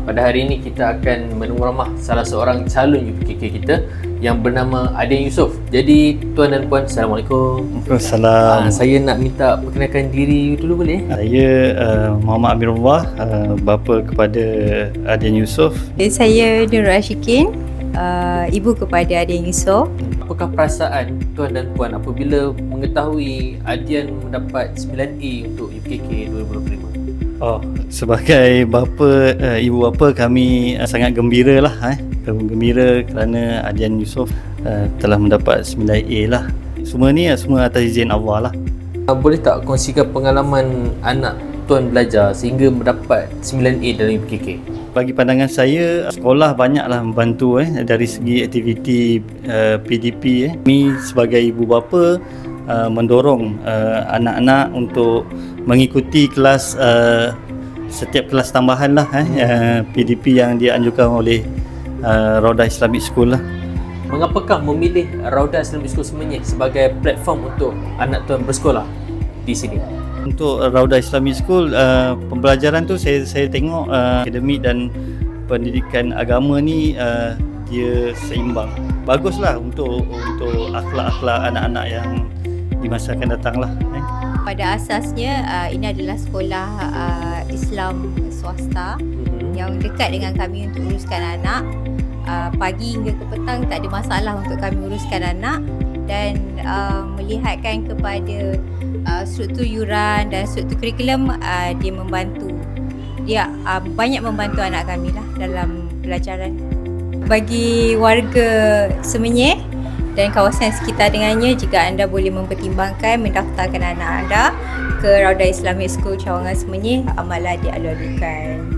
Pada hari ini kita akan menunggu salah seorang calon UPKK kita yang bernama Adin Yusof. Jadi tuan dan puan, Assalamualaikum. Waalaikumsalam. Saya nak minta perkenalkan diri dulu boleh? Saya Muhammad Amirullah, bapa kepada Adin Yusof. Saya Nurul Ashikin, ibu kepada Adin Yusof. Apakah perasaan tuan dan puan apabila mengetahui Adian mendapat 9A untuk UPKK 2025? Sebagai bapa, ibu bapa, kami sangat gembira lah. Gembira kerana Adin Yusof telah mendapat 9A lah. Semua ni semua atas izin Allah lah. Boleh tak kongsikan pengalaman anak tuan belajar sehingga mendapat 9A dalam UPKK? Bagi pandangan saya, sekolah banyaklah membantu dari segi aktiviti PDP. Kami sebagai ibu bapa mendorong anak-anak untuk mengikuti kelas, setiap kelas tambahan lah PDP yang dianjurkan oleh Raudah Islamic School lah. Mengapakah memilih Raudah Islamic School Semenyih sebagai platform untuk anak tuan bersekolah di sini? Untuk Raudah Islamic School, pembelajaran tu saya tengok akademik dan pendidikan agama ni dia seimbang. Baguslah untuk akhlak-akhlak anak-anak yang di masa akan datang lah. Pada asasnya ini adalah sekolah Islam swasta yang dekat dengan kami untuk uruskan anak. Pagi hingga ke petang tak ada masalah untuk kami uruskan anak, dan melihatkan kepada struktur yuran dan struktur kurikulum, dia membantu. Dia banyak membantu anak kami lah dalam pelajaran. Bagi warga Semenyih dan kawasan sekitar dengannya, jika anda boleh mempertimbangkan mendaftarkan anak anda ke Raudah Islamic School Cawangan Semenyih, amalah dialu-alukan.